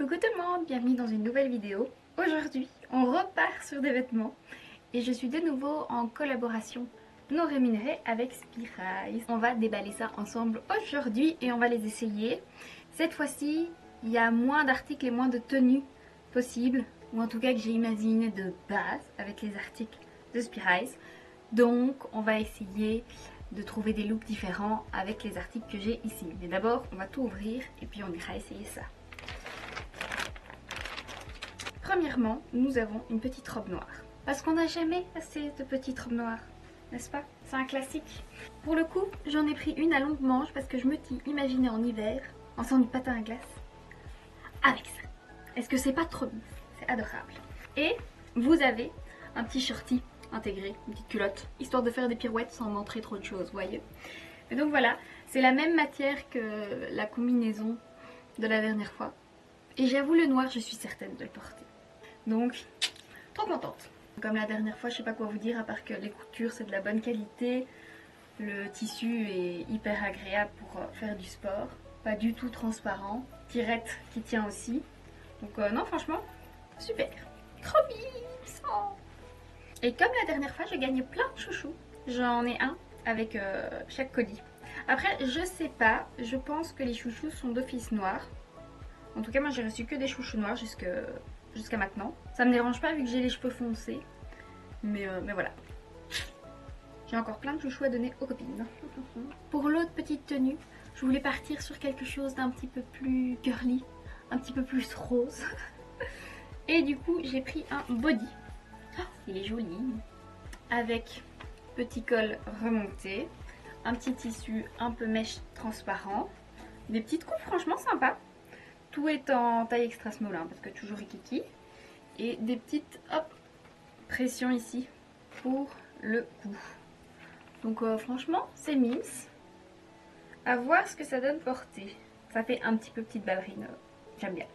Coucou tout le monde, bienvenue dans une nouvelle vidéo. Aujourd'hui, on repart sur des vêtements et je suis de nouveau en collaboration non rémunérée avec Spirise. On va déballer ça ensemble aujourd'hui et on va les essayer. Cette fois-ci, il y a moins d'articles et moins de tenues possibles, ou en tout cas que j'ai imaginé de base avec les articles de Spirise. Donc, on va essayer de trouver des looks différents avec les articles que j'ai ici. Mais d'abord, on va tout ouvrir et puis on ira essayer ça. Premièrement, nous avons une petite robe noire. Parce qu'on n'a jamais assez de petites robes noires, n'est-ce pas? C'est un classique. Pour le coup, j'en ai pris une à longue manche parce que je me suis imaginée en hiver, en faisant du patin à glace, avec ça. Est-ce que c'est pas trop mignon? C'est adorable. Et vous avez un petit shorty intégré, une petite culotte, histoire de faire des pirouettes sans montrer trop de choses, voyez. Et donc voilà, c'est la même matière que la combinaison de la dernière fois. Et j'avoue, le noir, je suis certaine de le porter. Donc, trop contente. Comme la dernière fois, je sais pas quoi vous dire, à part que les coutures, c'est de la bonne qualité. Le tissu est hyper agréable pour faire du sport. Pas du tout transparent. Tirette qui tient aussi. Donc non, franchement, super. Trop mignon. Et comme la dernière fois, je gagne plein de chouchous. J'en ai un avec chaque colis. Après, je sais pas, je pense que les chouchous sont d'office noirs. En tout cas, moi j'ai reçu que des chouchous noirs jusqu'à maintenant. Ça me dérange pas vu que j'ai les cheveux foncés. Mais voilà. J'ai encore plein de chouchous à donner aux copines. Pour l'autre petite tenue, je voulais partir sur quelque chose d'un petit peu plus girly, un petit peu plus rose. Et du coup, j'ai pris un body. Oh, il est joli. Avec petit col remonté, un petit tissu un peu mèche transparent, des petites coupes franchement sympas. Tout est en taille extra small, hein, parce que toujours rikiki. Et des petites pressions ici pour le cou. Donc franchement, c'est mimes. À voir ce que ça donne porter. Ça fait un petit peu petite ballerine. J'aime bien.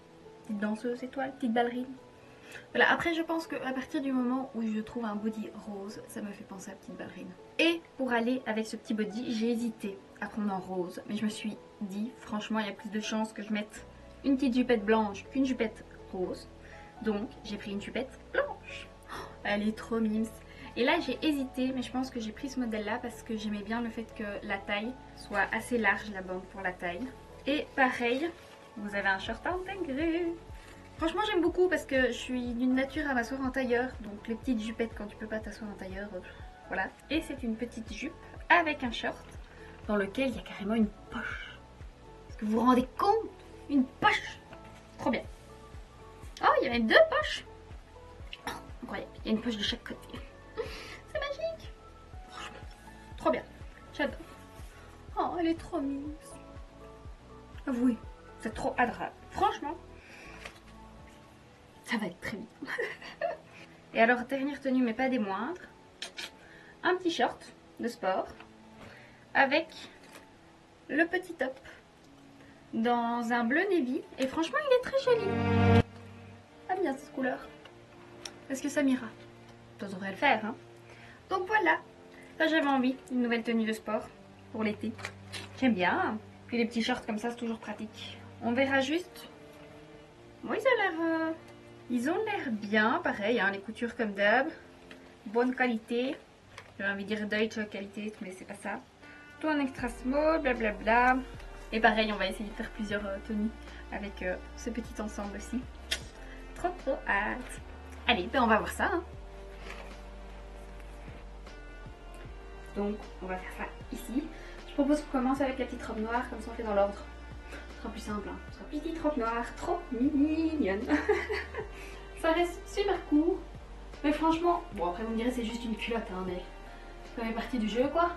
Petite danseuse étoile, petite ballerine. Voilà, après je pense qu'à partir du moment où je trouve un body rose, ça me fait penser à petite ballerine. Et pour aller avec ce petit body, j'ai hésité à prendre en rose. Mais je me suis dit, franchement, il y a plus de chances que je mette une petite jupette blanche qu'une jupette rose. Donc j'ai pris une jupette blanche. Oh, elle est trop mimes. Et là j'ai hésité, mais je pense que j'ai pris ce modèle là parce que j'aimais bien le fait que la taille soit assez large, la bande pour la taille. Et pareil, vous avez un short intégré. Franchement j'aime beaucoup parce que je suis d'une nature à m'asseoir en tailleur. Donc les petites jupettes quand tu peux pas t'asseoir en tailleur, voilà. Et c'est une petite jupe avec un short dans lequel il y a carrément une poche. Est-ce que vous vous rendez compte? Une poche. Trop bien. Oh, il y a même deux poches. Oh, incroyable. Il y a une poche de chaque côté. C'est magique. Franchement, trop bien. J'adore. Oh, elle est trop mignonne. Oui, c'est trop adorable. Franchement, ça va être très bien. Et alors, dernière tenue, mais pas des moindres. Un petit short de sport avec le petit top dans un bleu navy. Et franchement, il est très joli. J'aime bien cette couleur. Est-ce que ça m'ira? Ça devrait le faire, hein. Donc voilà. Là, j'avais envie d'une nouvelle tenue de sport pour l'été. J'aime bien. Puis les petits shorts comme ça, c'est toujours pratique. On verra juste. Bon, ils ont l'air bien. Pareil, hein, les coutures comme d'hab. Bonne qualité. J'avais envie de dire Deutsche qualité, mais c'est pas ça. Tout en extra small, blablabla. Et pareil, on va essayer de faire plusieurs tenues avec ce petit ensemble aussi. Trop hâte. Allez, ben on va voir ça. Hein. Donc, on va faire ça ici. Je propose qu'on commence avec la petite robe noire, comme ça on fait dans l'ordre. Ce sera plus simple. Hein. Ce sera petite robe noire, trop mignonne. Ça reste super court. Mais franchement, bon après vous me direz c'est juste une culotte, hein, mais ça fait partie du jeu quoi.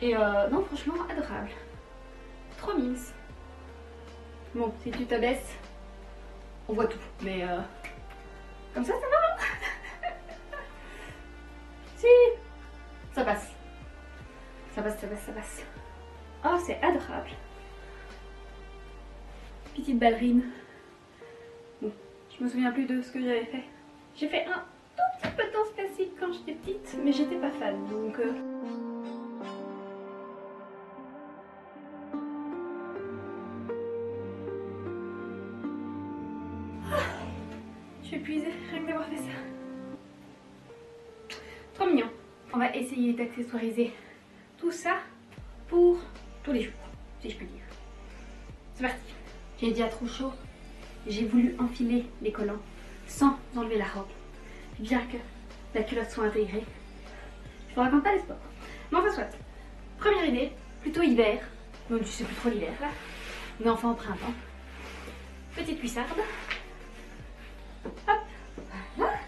Et non, franchement, adorable. Trop mimes. Bon, si tu t'abaisses, on voit tout. Mais comme ça va. Si, ça passe. Ça passe, ça passe, ça passe. Oh, c'est adorable. Petite ballerine. Bon, je me souviens plus de ce que j'avais fait. J'ai fait un tout petit peu de danse classique quand j'étais petite, mais j'étais pas fan, donc... épuisée rien que d'avoir fait ça. Trop mignon. On va essayer d'accessoiriser tout ça pour tous les jours, si je peux dire. C'est parti. J'ai déjà trop chaud. J'ai voulu enfiler les collants sans enlever la robe, bien que la culotte soit intégrée. Je vous raconte pas les sports. Mais enfin soit. Première idée, plutôt hiver. Non, je sais plus trop l'hiver là. Mais enfin au printemps. Petite cuissarde. Hop. Voilà.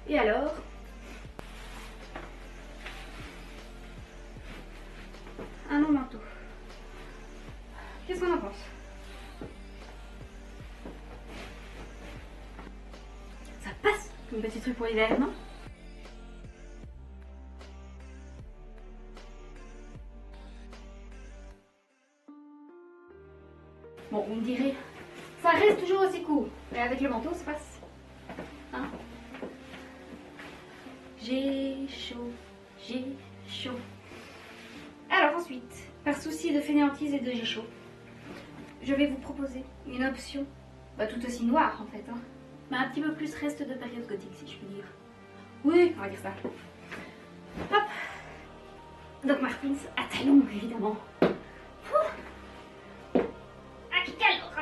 Et alors, un long manteau. Qu'est-ce qu'on en pense? Ça passe comme petit truc pour l'hiver, non? Bon, vous me direz, ça reste toujours aussi court. Mais avec le manteau, ça passe. Hein? J'ai chaud, j'ai chaud. Alors ensuite, par souci de fainéantise et de j'ai chaud, je vais vous proposer une option, tout aussi noire en fait, hein, mais un petit peu plus reste de période gothique si je puis dire. Oui, on va dire ça. Hop. Doc Martens à talons évidemment. Ah, qui cale l'autre.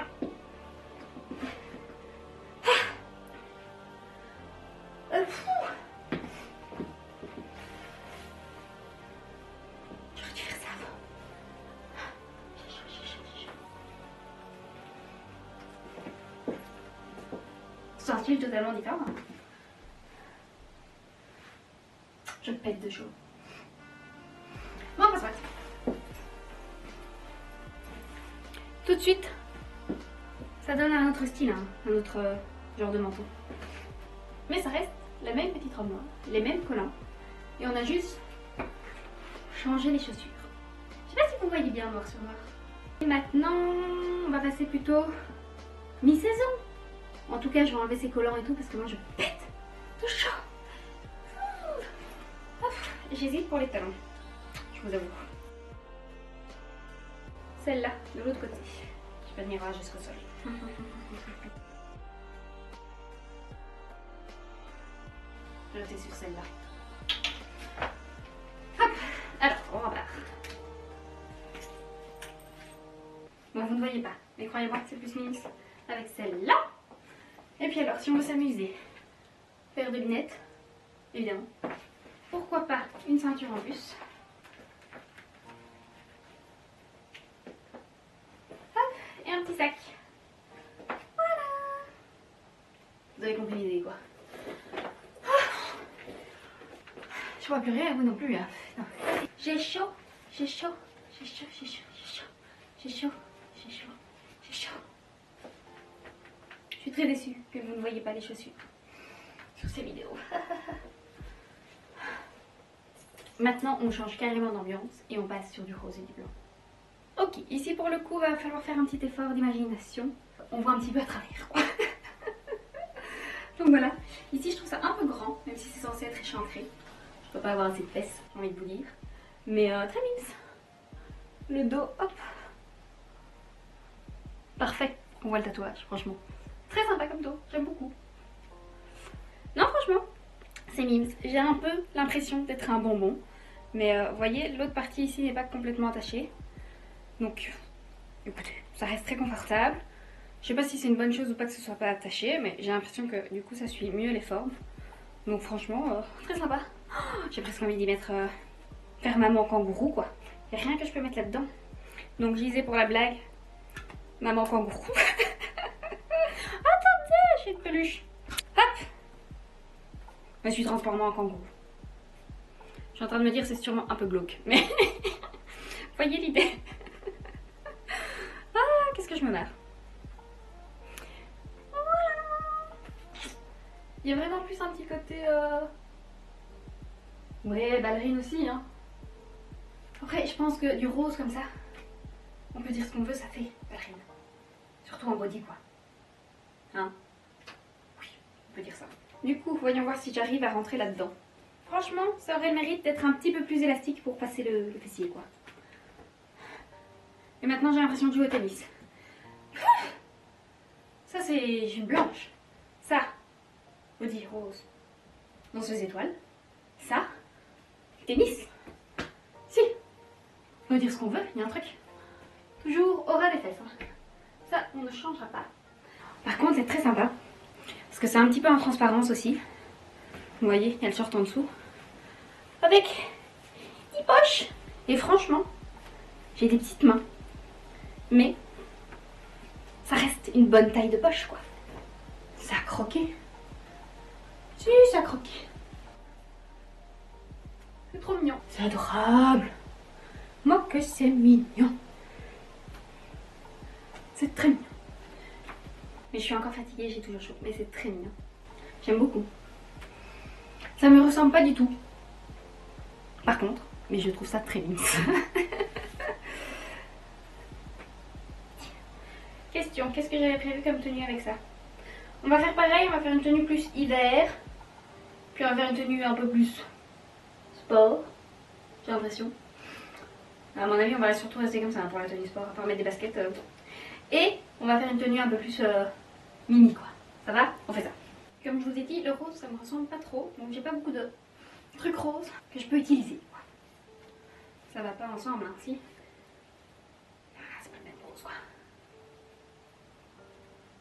J'aurais dû faire ça avant. J'ai chaud, j'ai chaud, j'ai chaud. C'est un style totalement différent. Je pète de chaud. Bon, on passe pas. Tout de suite, ça donne un autre style, hein, un autre genre de manteau. Mais ça reste la même petite robe noire, les mêmes collants. Et on a juste changé les chaussures. Je sais pas si vous voyez bien noir sur noir. Et maintenant, on va passer plutôt mi-saison. En tout cas, je vais enlever ces collants et tout parce que moi je pète de chaud. J'hésite pour les talons, je vous avoue. Celle-là, de l'autre côté. Je peux tenir jusqu'au sol. Je vais noter sur celle-là. Hop. Alors, on repart. Bon, vous ne voyez pas, mais croyez-moi que c'est plus mignon avec celle-là. Et puis alors, si on veut s'amuser, paire de lunettes, évidemment. Pourquoi pas une ceinture en plus. Hop, et un petit sac. Voilà. Vous avez compris l'idée, quoi. Je vois plus rien, vous non plus. Hein. J'ai chaud, j'ai chaud, j'ai chaud, j'ai chaud, j'ai chaud, j'ai chaud, j'ai chaud, j'ai chaud. Je suis très déçue que vous ne voyez pas les chaussures sur ces vidéos. Maintenant, on change carrément d'ambiance et on passe sur du rose et du blanc. Ok, ici pour le coup, il va falloir faire un petit effort d'imagination. On voit un petit peu à travers, quoi. Donc voilà, ici je trouve ça un peu grand, même si c'est censé être échancré. Je peux pas avoir assez de fesses, j'ai envie de vous dire. Mais très mince. Le dos, hop. Parfait, on voit le tatouage, franchement. Très sympa comme dos, j'aime beaucoup. Non, franchement, c'est mimes. J'ai un peu l'impression d'être un bonbon. Mais vous voyez, l'autre partie ici n'est pas complètement attachée. Donc, écoutez, ça reste très confortable. Je sais pas si c'est une bonne chose ou pas que ce soit pas attaché, mais j'ai l'impression que du coup ça suit mieux les formes. Donc franchement, très sympa. Oh, j'ai presque envie d'y mettre faire maman kangourou quoi. Il n'y a rien que je peux mettre là-dedans. Donc je disais pour la blague, maman kangourou. Attendez, j'ai une peluche. Hop. Je me suis transformée en kangourou. Je suis en train de me dire c'est sûrement un peu glauque, mais voyez l'idée. Ah, qu'est-ce que je me marre. Il y a vraiment plus un petit côté... Ouais, ballerine aussi, hein. Après, je pense que du rose comme ça, on peut dire ce qu'on veut, ça fait ballerine. Surtout en body, quoi. Hein? Oui, on peut dire ça. Du coup, voyons voir si j'arrive à rentrer là-dedans. Franchement, ça aurait le mérite d'être un petit peu plus élastique pour passer le fessier, quoi. Et maintenant, j'ai l'impression de jouer au tennis. Ça, c'est une blanche. Ça, body rose. Danseuse étoile. Ça, tennis. Si. On peut dire ce qu'on veut, il y a un truc. Toujours aura des fesses. Hein. Ça, on ne changera pas. Par contre, c'est très sympa. Parce que c'est un petit peu en transparence aussi. Vous voyez, il y a le short en dessous. Avec 10 poches. Et franchement, j'ai des petites mains. Mais ça reste une bonne taille de poche, quoi. Ça a croqué. Si, ça a croqué. C'est trop mignon. C'est adorable. Moi que c'est mignon. C'est très mignon. Mais je suis encore fatiguée, j'ai toujours chaud. Mais c'est très mignon. J'aime beaucoup. Ça me ressemble pas du tout. Par contre, mais je trouve ça très mince. Question, qu'est-ce que j'avais prévu comme tenue avec ça? On va faire pareil, on va faire une tenue plus hiver. Puis on va faire une tenue un peu plus sport. J'ai l'impression. À mon avis, on va surtout rester comme ça pour la tenue sport, à part mettre des baskets. Et on va faire une tenue un peu plus mini, quoi. Ça va? On fait ça. Comme je vous ai dit, le rose, ça me ressemble pas trop. Donc j'ai pas beaucoup de trucs roses que je peux utiliser. Ça va pas ensemble, hein, si. Ah, c'est pas le même rose, quoi.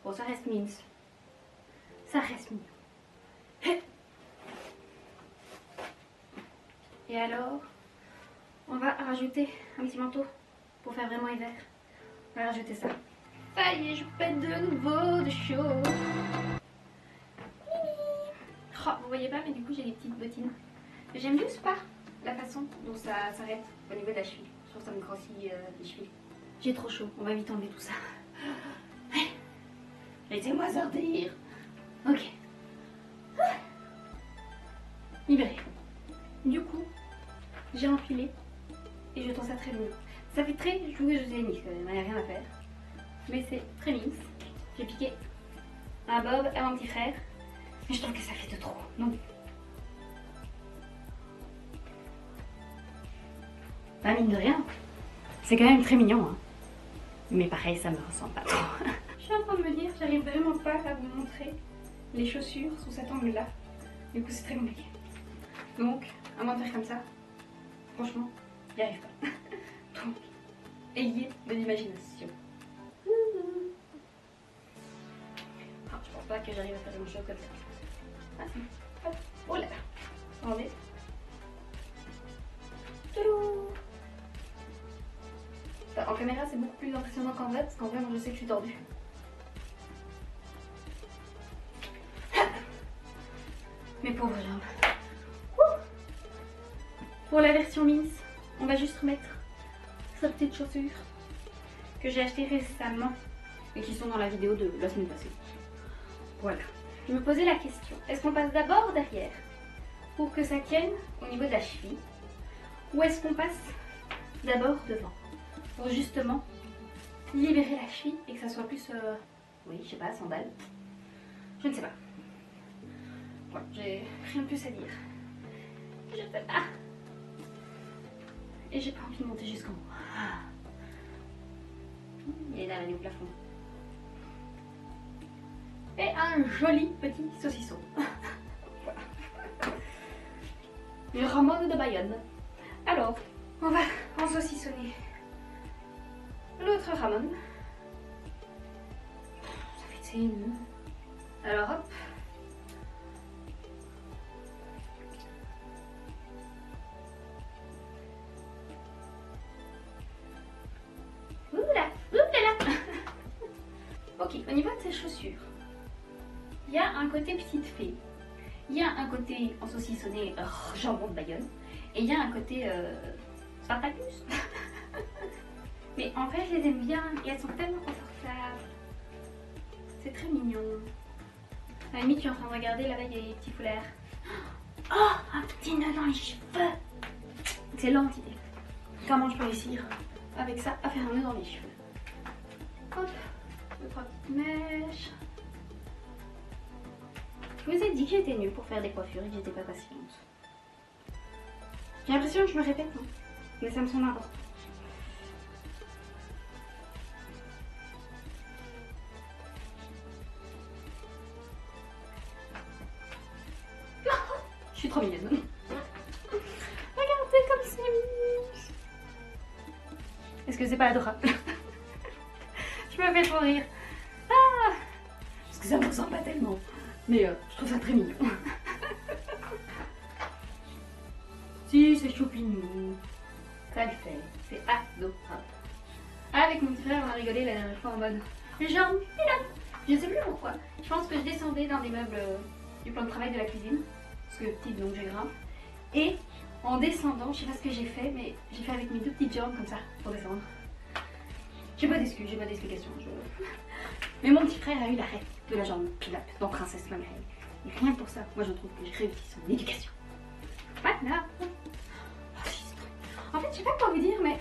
Bon, ça reste mince. Ça reste mignon. Et alors, on va rajouter un petit manteau pour faire vraiment hiver. On va rajouter ça. Ça y est, je pète de nouveau de chaud. Oh, vous voyez pas, mais du coup j'ai des petites bottines. J'aime juste pas la façon dont ça s'arrête au niveau de la cheville. Je trouve que ça me grossit les chevilles. J'ai trop chaud, on va vite enlever tout ça. Laissez-moi sortir. Ok. Libéré. Du coup, j'ai enfilé et je trouve ça très mignon. Ça fait très joueuse de tennis quand même, il n'y a rien à faire. Mais c'est très mince. J'ai piqué un bob à mon petit frère. Mais je trouve que ça fait de trop. Donc, pas mine de rien. C'est quand même très mignon. Hein. Mais pareil, ça me ressemble pas trop. Je suis en train de me dire, j'arrive vraiment pas à vous montrer les chaussures sous cet angle-là. Du coup, c'est très compliqué. Donc, à moins de faire comme ça, franchement, j'y arrive pas. Donc, ayez de l'imagination. Ah, je pense pas que j'arrive à faire une chose comme ça. Ah si. Hop. Oh là là. Attendez. Tadou. En caméra, c'est beaucoup plus impressionnant qu'en vrai, parce qu'en vrai, moi, je sais que je suis tordue. Mes pauvres jambes. Ouh. Pour la version mince, on va juste remettre sa petite chaussure que j'ai achetée récemment et qui sont dans la vidéo de la semaine passée. Voilà. Je me posais la question, est-ce qu'on passe d'abord derrière pour que ça tienne au niveau de la cheville, ou est-ce qu'on passe d'abord devant pour justement libérer la cheville et que ça soit plus, oui, je sais pas, sandale. Je ne sais pas. Voilà, j'ai rien de plus à dire. Je sais pas. Et j'ai pas envie de monter jusqu'en haut. Il est là, au plafond. Et un joli petit saucisson. Le Ramon de Bayonne. Alors, on va en saucissonner l'autre Ramon. Ça fait de ses nœuds. Alors hop. Oula, oula. Ok, au niveau de ses chaussures, il y a un côté petite fée, il y a un côté en saucissonné jambon de Bayonne, et il y a un côté Spartacus. Mais en fait, je les aime bien et elles sont tellement confortables. C'est très mignon. À la limite, je suis en train de regarder là-bas, il y a des petits foulards. Oh, un petit nœud dans les cheveux. Excellente idée. Comment je peux réussir avec ça à faire un nœud dans les cheveux? Hop, 2-3 petites mèches. Je vous ai dit que j'étais nulle pour faire des coiffures et que j'étais pas patiente. J'ai l'impression que je me répète, hein, mais ça me semble important. Je suis trop mignonne. Regardez comme c'est mignon. Est-ce que c'est pas adorable? Je me fais trop rire. Ah, parce que ça me ressemble pas tellement. Mais je trouve ça très mignon. Si, c'est choupinou. Ça le fait. C'est adorable. Avec mon petit frère, on a rigolé la dernière fois en mode genre, je sais plus pourquoi. Je pense que je descendais dans des meubles du plan de travail de la cuisine. Parce que petite, donc j'ai grimpe. Et en descendant, je sais pas ce que j'ai fait, mais j'ai fait avec mes deux petites jambes comme ça pour descendre. J'ai pas d'excuses, j'ai pas d'explication. Mais mon petit frère a eu l'arrêt de la jambe pile-up dans Princesse Margaret. Et rien que pour ça, moi je trouve que j'ai réussi son éducation. Voilà. En fait, je sais pas quoi vous dire, mais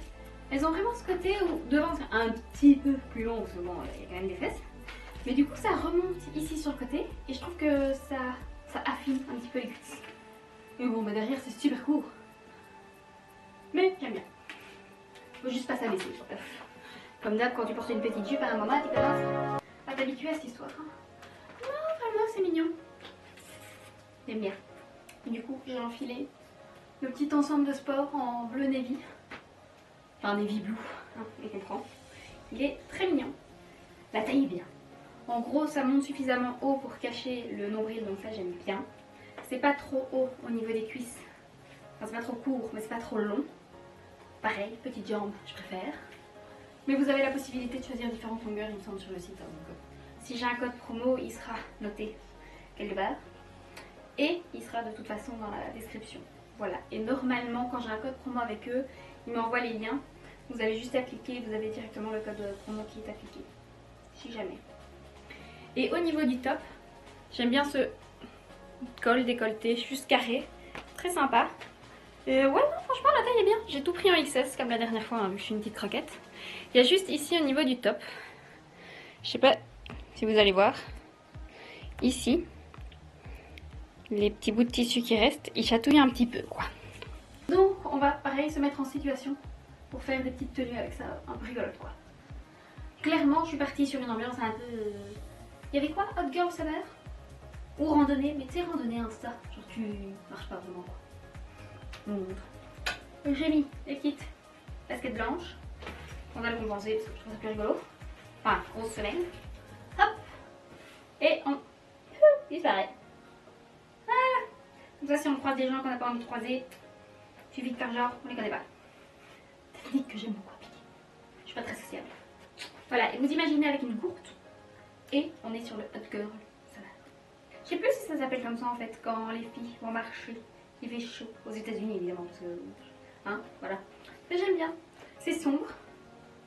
elles ont vraiment ce côté où devant c'est un petit peu plus long, parce que bon, il y a quand même des fesses. Mais du coup, ça remonte ici sur le côté, et je trouve que ça affine un petit peu les cuisses. Et bon, bah derrière, c'est super court. Mais j'aime bien. Faut juste pas s'abaisser. Comme d'hab, quand tu portes une petite jupe à un moment, tu commences à t'habituer à cette histoire. Non, vraiment, c'est mignon. J'aime bien. Et du coup, j'ai enfilé le petit ensemble de sport en bleu navy. Enfin, navy blue, hein, on comprend. Il est très mignon. La taille est bien. En gros, ça monte suffisamment haut pour cacher le nombril, donc ça j'aime bien. C'est pas trop haut au niveau des cuisses. Enfin, c'est pas trop court, mais c'est pas trop long. Pareil, petite jambe, je préfère. Mais vous avez la possibilité de choisir différentes longueurs, il me semble, sur le site. Donc, si j'ai un code promo, il sera noté quelque part. Et il sera de toute façon dans la description. Voilà. Et normalement, quand j'ai un code promo avec eux, ils m'envoient les liens. Vous avez juste à cliquer, vous avez directement le code promo qui est appliqué. Si jamais. Et au niveau du top, j'aime bien ce col décolleté, juste carré. Très sympa. Ouais, non, franchement, la taille est bien. J'ai tout pris en XS comme la dernière fois, hein, vu que je suis une petite croquette. Il y a juste ici au niveau du top. Je sais pas si vous allez voir. Ici. Les petits bouts de tissu qui restent, ils chatouillent un petit peu, quoi. Donc, on va pareil se mettre en situation pour faire des petites tenues avec ça, un peu rigolote, quoi. Clairement, je suis partie sur une ambiance un peu... Il y avait quoi? Hot Girl Summer? Ou randonnée, mais tu sais, randonnée Insta. Genre, tu marches pas vraiment, quoi. Je vous montre. J'ai mis les petites baskets blanches. On va le compenser parce que je trouve ça plus rigolo. Enfin, grosse semaine. Hop! Et on disparaît. Comme ça, si on croise des gens qu'on n'a pas envie de croiser, suffit de faire genre, on les connaît pas. Technique que j'aime beaucoup appliquer. Je suis pas très sociable. Voilà, et vous imaginez avec une gourde, et on est sur le hot girl summer. Je sais plus si ça s'appelle comme ça en fait, quand les filles vont marcher. Il fait chaud, aux États-Unis évidemment, parce que. Hein, voilà. Mais j'aime bien. C'est sombre,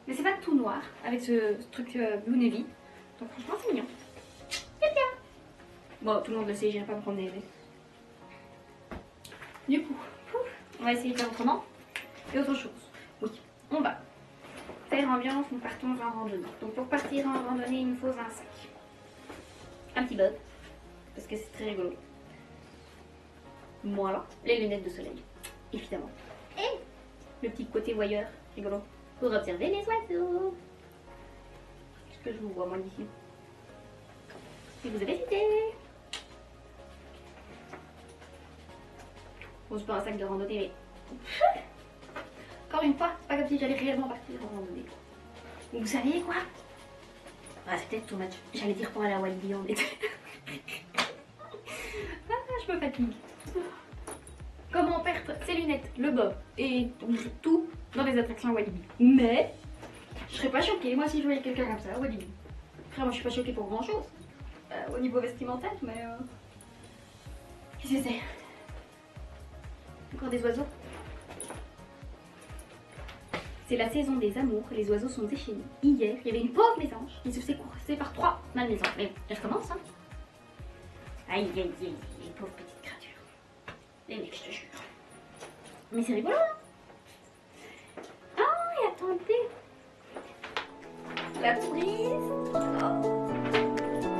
mais c'est pas tout noir, avec ce truc blue navy. Donc franchement, c'est mignon. C'est bien. Bon, tout le monde le sait, j'irai pas me promener. Du coup, on va essayer de faire autrement. Et autre chose, oui, on va faire ambiance, nous partons en randonnée. Donc pour partir en randonnée, il me faut un sac. Un petit bob, parce que c'est très rigolo. Voilà, les lunettes de soleil, évidemment. Et le petit côté voyeur, rigolo, pour observer les oiseaux. Est-ce que je vous vois moi d'ici? Si vous avez cité. Bon, c'est pas un sac de randonnée, mais... Encore une fois, c'est pas comme si j'allais réellement partir en randonnée. Vous savez quoi? Ah, c'est peut-être too much. J'allais dire pour aller à Walibi en été. Ah, je me fatigue. Comment perdre ses lunettes, le bob et tout dans les attractions à Walibi. Mais je serais pas choquée, moi, si je voyais quelqu'un comme ça à Walibi. Après, moi, je suis pas choquée pour grand chose. Au niveau vestimentaire, mais... Qu'est-ce que c'est? Encore des oiseaux. C'est la saison des amours, les oiseaux sont déchaînés. Hier, il y avait une pauvre mésange qui se faisait courser par 3 malmésanges. Mais elle recommence, hein. Aïe, aïe, aïe, les pauvres petites créatures. Les mecs, je te jure. Mais c'est rigolo, hein. Ah, et attendez. La prise. Oh.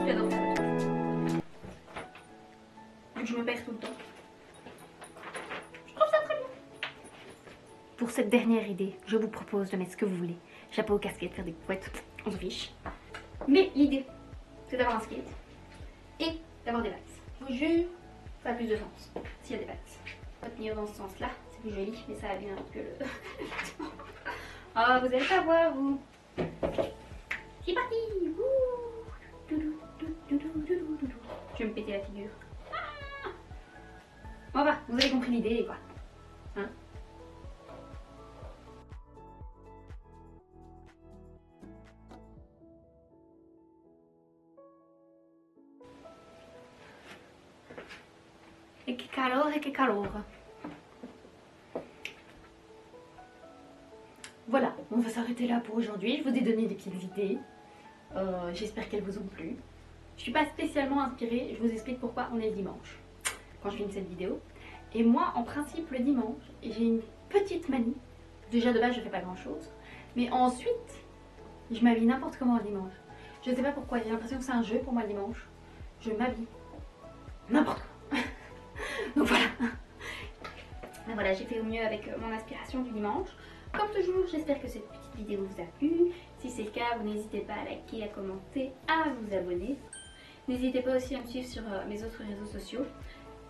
J'adore ça. Donc je me perds tout le temps. Pour cette dernière idée, je vous propose de mettre ce que vous voulez. Chapeau, casquette, faire des couettes, on se fiche. Mais l'idée, c'est d'avoir un skate et d'avoir des vagues. Je vous jure, ça a plus de sens. tortilla des pâtes. On va tenir dans ce sens là, c'est plus joli mais ça va bien que le... Oh vous allez pas voir vous. C'est parti. Je vais me péter la figure. Bon bah, vous avez compris l'idée quoi. Hein? Et que calor et que calor. Voilà, on va s'arrêter là pour aujourd'hui. Je vous ai donné des petites idées. J'espère qu'elles vous ont plu. Je suis pas spécialement inspirée. Je vous explique pourquoi on est le dimanche quand je filme cette vidéo. Et moi, en principe, le dimanche, j'ai une petite manie. Déjà de base, je fais pas grand chose. Mais ensuite, je m'habille n'importe comment le dimanche. Je sais pas pourquoi. J'ai l'impression que c'est un jeu pour moi le dimanche. Je m'habille n'importe quoi. Donc voilà. Ben voilà, j'ai fait au mieux avec mon inspiration du dimanche. Comme toujours, j'espère que cette petite vidéo vous a plu. Si c'est le cas, vous n'hésitez pas à liker, à commenter, à vous abonner. N'hésitez pas aussi à me suivre sur mes autres réseaux sociaux.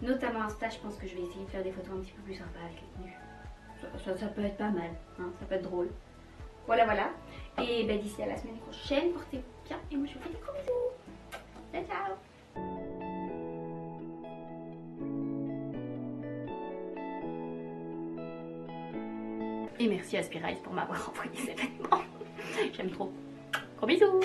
Notamment Insta, je pense que je vais essayer de faire des photos un petit peu plus sympas avec les tenues. Ça peut être pas mal, hein, ça peut être drôle. Voilà, voilà. Et ben, d'ici à la semaine prochaine, portez-vous bien. Et moi, je vous fais des gros bisous. Ciao, ciao. Et merci à Spirize pour m'avoir envoyé ces vêtements. J'aime trop. Gros bisous.